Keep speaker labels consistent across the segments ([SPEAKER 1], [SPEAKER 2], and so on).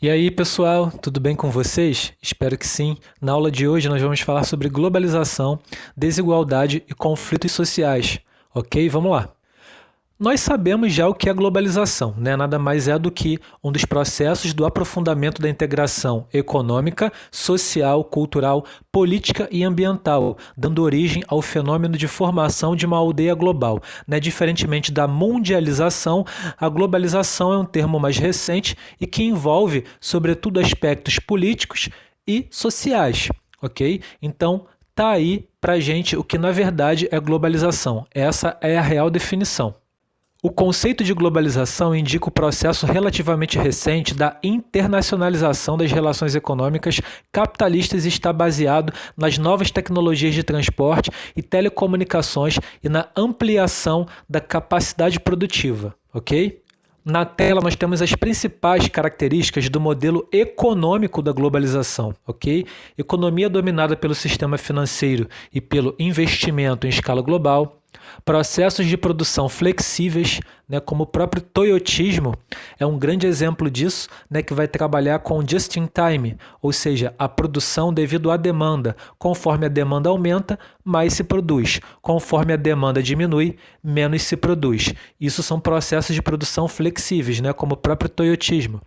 [SPEAKER 1] E aí, pessoal, tudo bem com vocês? Espero que sim. Na aula de hoje nós vamos falar sobre globalização, desigualdade e conflitos sociais. Ok? Vamos lá. Nós sabemos já o que é globalização, né? Nada mais é do que um dos processos do aprofundamento da integração econômica, social, cultural, política e ambiental, dando origem ao fenômeno de formação de uma aldeia global, né? Diferentemente da mundialização, a globalização é um termo mais recente e que envolve, sobretudo, aspectos políticos e sociais, ok? Então, tá aí pra gente o que na verdade é globalização. Essa é a real definição. O conceito de globalização indica o processo relativamente recente da internacionalização das relações econômicas capitalistas e está baseado nas novas tecnologias de transporte e telecomunicações e na ampliação da capacidade produtiva, ok? Na tela nós temos as principais características do modelo econômico da globalização, ok? Economia dominada pelo sistema financeiro e pelo investimento em escala global, processos de produção flexíveis, né, como o próprio toyotismo é um grande exemplo disso, né, que vai trabalhar com just in time, ou seja, a produção devido à demanda. Conforme a demanda aumenta, mais se produz. Conforme a demanda diminui, menos se produz. Isso são processos de produção flexíveis, né, como o próprio toyotismo.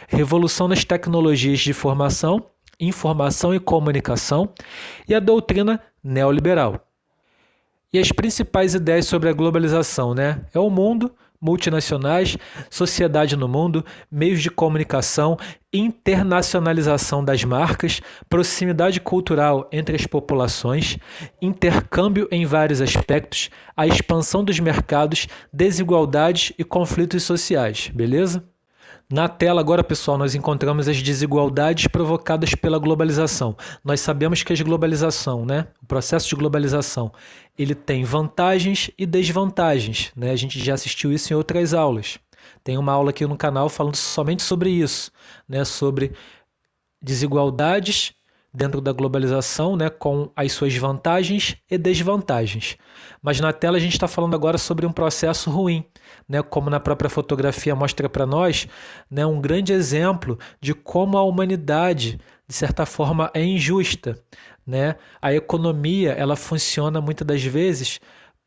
[SPEAKER 1] Revolução nas tecnologias de informação e comunicação e a doutrina neoliberal. E as principais ideias sobre a globalização, né? É o mundo, multinacionais, sociedade no mundo, meios de comunicação, internacionalização das marcas, proximidade cultural entre as populações, intercâmbio em vários aspectos, a expansão dos mercados, desigualdades e conflitos sociais, beleza? Na tela agora, pessoal, nós encontramos as desigualdades provocadas pela globalização. Nós sabemos que a globalização, né, o processo de globalização, ele tem vantagens e desvantagens, né? A gente já assistiu isso em outras aulas. Tem uma aula aqui no canal falando somente sobre isso, né, sobre desigualdades dentro da globalização, né, com as suas vantagens e desvantagens. Mas na tela a gente está falando agora sobre um processo ruim, né, como na própria fotografia mostra para nós, né, um grande exemplo de como a humanidade, de certa forma, é injusta, né? A economia, ela funciona muitas das vezes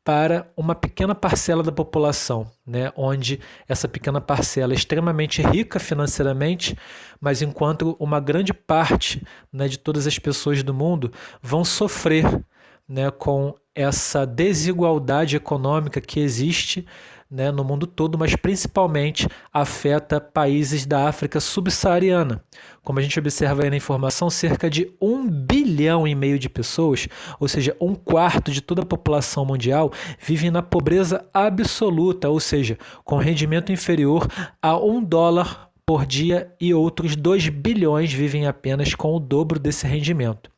[SPEAKER 1] para uma pequena parcela da população, né, onde essa pequena parcela é extremamente rica financeiramente, mas enquanto uma grande parte, né, de todas as pessoas do mundo vão sofrer, né, com essa desigualdade econômica que existe, né, no mundo todo, mas principalmente afeta países da África subsaariana. Como a gente observa aí na informação, cerca de 1,5 bilhão de pessoas, ou seja, um quarto de toda a população mundial, vivem na pobreza absoluta, ou seja, com rendimento inferior a US$ 1 por dia e outros 2 bilhões vivem apenas com o dobro desse rendimento.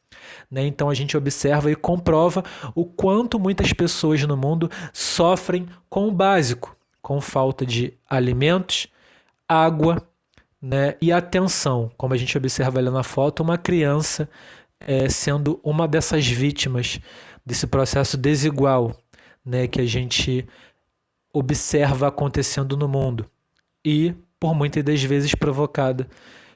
[SPEAKER 1] Né? Então a gente observa e comprova o quanto muitas pessoas no mundo sofrem com o básico, com falta de alimentos, água, né, e atenção. Como a gente observa ali na foto, uma criança sendo uma dessas vítimas desse processo desigual, né, que a gente observa acontecendo no mundo e, por muitas das vezes, provocada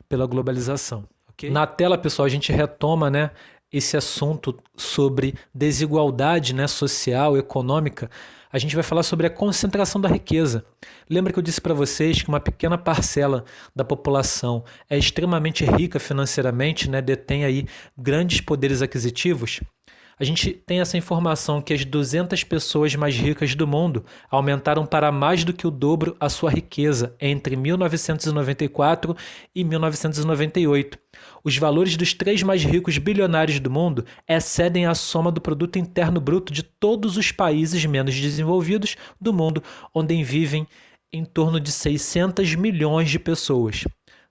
[SPEAKER 1] pela globalização. Okay? Na tela, pessoal, a gente retoma, né, esse assunto sobre desigualdade, né, social, econômica. A gente vai falar sobre a concentração da riqueza. Lembra que eu disse para vocês que uma pequena parcela da população é extremamente rica financeiramente, né, detém aí grandes poderes aquisitivos? A gente tem essa informação que as 200 pessoas mais ricas do mundo aumentaram para mais do que o dobro a sua riqueza entre 1994 e 1998. Os valores dos 3 mais ricos bilionários do mundo excedem a soma do produto interno bruto de todos os países menos desenvolvidos do mundo, onde vivem em torno de 600 milhões de pessoas.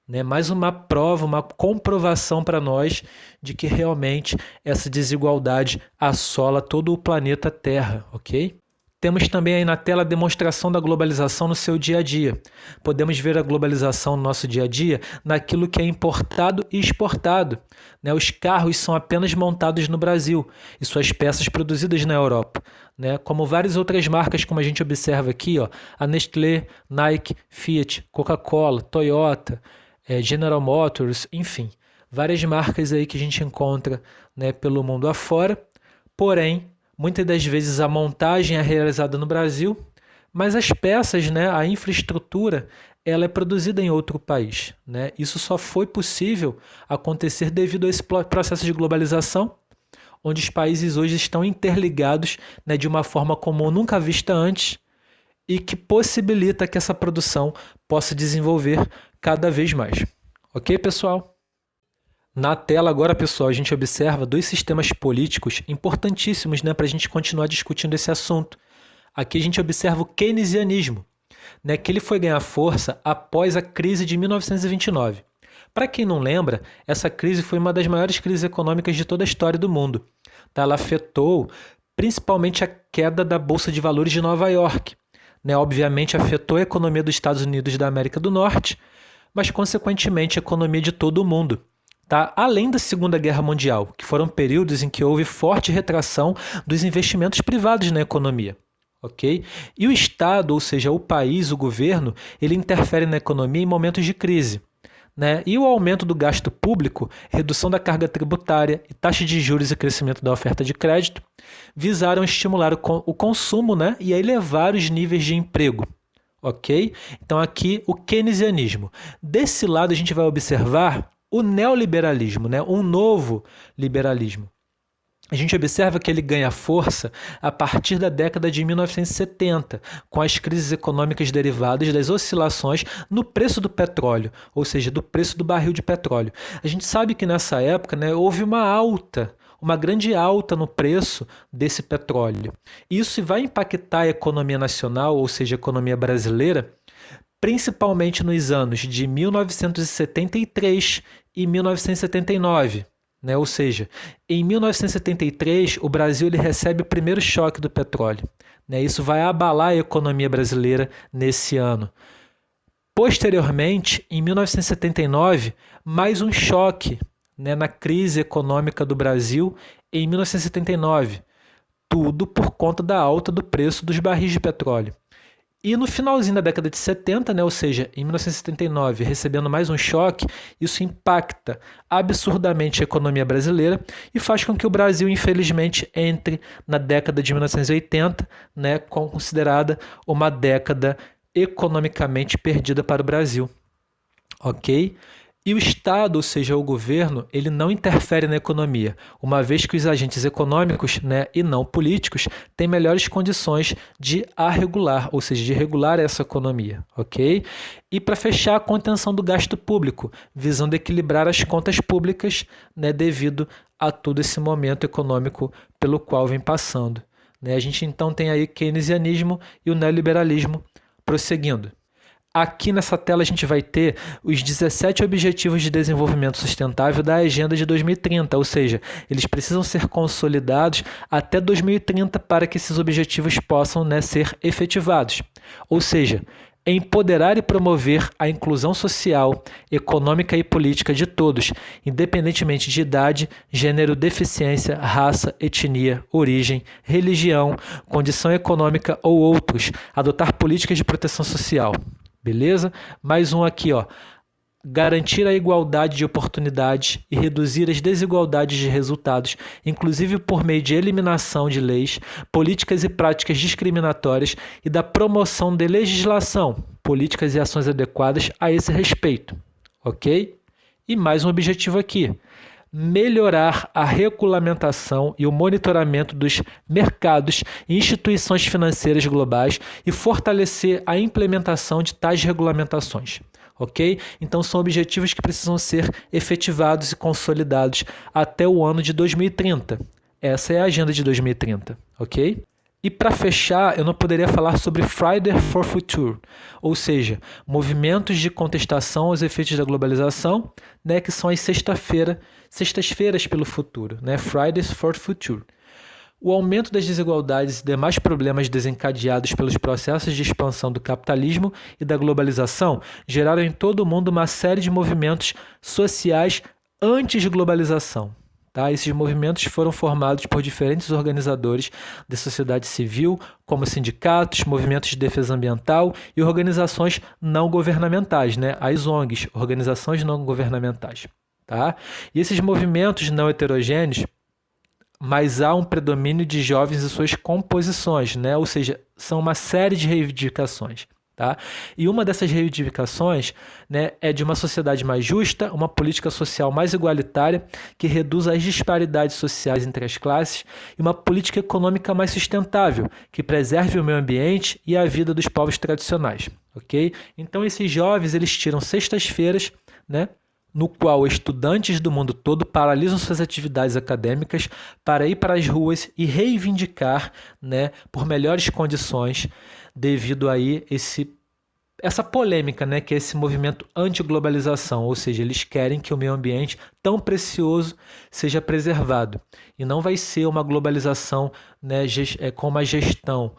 [SPEAKER 1] Né? Mais uma prova, uma comprovação para nós de que realmente essa desigualdade assola todo o planeta Terra, ok? Temos também aí na tela a demonstração da globalização no seu dia a dia. Podemos ver a globalização no nosso dia a dia naquilo que é importado e exportado. Né? Os carros são apenas montados no Brasil e suas peças produzidas na Europa. Né? Como várias outras marcas, como a gente observa aqui, ó, a Nestlé, Nike, Fiat, Coca-Cola, Toyota, General Motors, enfim, várias marcas aí que a gente encontra, né, pelo mundo afora. Porém, muitas das vezes a montagem é realizada no Brasil, mas as peças, né, a infraestrutura, ela é produzida em outro país, né? Isso só foi possível acontecer devido a esse processo de globalização, onde os países hoje estão interligados, né, de uma forma como nunca vista antes e que possibilita que essa produção possa desenvolver cada vez mais. Ok, pessoal? Na tela agora, pessoal, a gente observa dois sistemas políticos importantíssimos, né, para a gente continuar discutindo esse assunto. Aqui a gente observa o keynesianismo, né, que ele foi ganhar força após a crise de 1929. Para quem não lembra, essa crise foi uma das maiores crises econômicas de toda a história do mundo. Tá? Ela afetou principalmente a queda da Bolsa de Valores de Nova York. Né? Obviamente afetou a economia dos Estados Unidos da América do Norte, mas consequentemente a economia de todo o mundo. Tá? Além da Segunda Guerra Mundial, que foram períodos em que houve forte retração dos investimentos privados na economia. Okay? E o Estado, ou seja, o país, o governo, ele interfere na economia em momentos de crise. Né? E o aumento do gasto público, redução da carga tributária e taxa de juros e crescimento da oferta de crédito visaram estimular o consumo, né? E elevar os níveis de emprego. Ok? Então aqui o keynesianismo. Desse lado a gente vai observar o neoliberalismo, né? Um novo liberalismo. A gente observa que ele ganha força a partir da década de 1970, com as crises econômicas derivadas das oscilações no preço do petróleo, ou seja, do preço do barril de petróleo. A gente sabe que nessa época, né, houve uma grande alta no preço desse petróleo. Isso vai impactar a economia nacional, ou seja, a economia brasileira, principalmente nos anos de 1973 e 1979. Né? Ou seja, em 1973, o Brasil ele recebe o primeiro choque do petróleo. Né? Isso vai abalar a economia brasileira nesse ano. Posteriormente, em 1979, mais um choque, né, na crise econômica do Brasil em 1979. Tudo por conta da alta do preço dos barris de petróleo. E no finalzinho da década de 70, né, ou seja, em 1979, recebendo mais um choque, isso impacta absurdamente a economia brasileira e faz com que o Brasil, infelizmente, entre na década de 1980, né, considerada uma década economicamente perdida para o Brasil. Ok? E o Estado, ou seja, o governo, ele não interfere na economia, uma vez que os agentes econômicos, né, e não políticos têm melhores condições de a regular, ou seja, de regular essa economia, ok? E para fechar, a contenção do gasto público, visando equilibrar as contas públicas, né, devido a todo esse momento econômico pelo qual vem passando. Né? A gente então tem aí keynesianismo e o neoliberalismo prosseguindo. Aqui nessa tela a gente vai ter os 17 Objetivos de Desenvolvimento Sustentável da Agenda de 2030, ou seja, eles precisam ser consolidados até 2030 para que esses objetivos possam, né, ser efetivados. Ou seja, empoderar e promover a inclusão social, econômica e política de todos, independentemente de idade, gênero, deficiência, raça, etnia, origem, religião, condição econômica ou outros, adotar políticas de proteção social. Beleza? Mais um aqui, ó. Garantir a igualdade de oportunidades e reduzir as desigualdades de resultados, inclusive por meio de eliminação de leis, políticas e práticas discriminatórias e da promoção de legislação, políticas e ações adequadas a esse respeito. Ok? E mais um objetivo aqui. Melhorar a regulamentação e o monitoramento dos mercados e instituições financeiras globais e fortalecer a implementação de tais regulamentações. Ok? Então são objetivos que precisam ser efetivados e consolidados até o ano de 2030. Essa é a agenda de 2030, ok? E para fechar, eu não poderia falar sobre Friday for Future, ou seja, movimentos de contestação aos efeitos da globalização, né, que são as sextas-feiras pelo futuro, né, Fridays for Future. O aumento das desigualdades e demais problemas desencadeados pelos processos de expansão do capitalismo e da globalização geraram em todo o mundo uma série de movimentos sociais anti-globalização. Tá? Esses movimentos foram formados por diferentes organizadores da sociedade civil, como sindicatos, movimentos de defesa ambiental e organizações não governamentais, né? As ONGs, organizações não governamentais. Tá? E esses movimentos não heterogêneos, mas há um predomínio de jovens e suas composições, né? Ou seja, são uma série de reivindicações. Tá? E uma dessas reivindicações, né, é de uma sociedade mais justa, uma política social mais igualitária, que reduza as disparidades sociais entre as classes, e uma política econômica mais sustentável, que preserve o meio ambiente e a vida dos povos tradicionais. Okay? Então, esses jovens eles tiram sextas-feiras, né, no qual estudantes do mundo todo paralisam suas atividades acadêmicas para ir para as ruas e reivindicar, né, por melhores condições devido aí essa polêmica, né, que é esse movimento anti-globalização, ou seja, eles querem que o meio ambiente tão precioso seja preservado. E não vai ser uma globalização, né, com uma gestão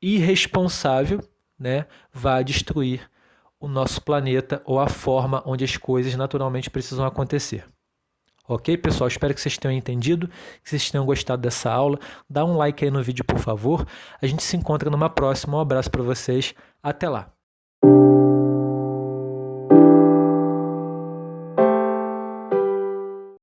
[SPEAKER 1] irresponsável, né, vai destruir o nosso planeta ou a forma onde as coisas naturalmente precisam acontecer. Ok, pessoal? Espero que vocês tenham entendido, que vocês tenham gostado dessa aula. Dá um like aí no vídeo, por favor. A gente se encontra numa próxima. Um abraço para vocês. Até lá!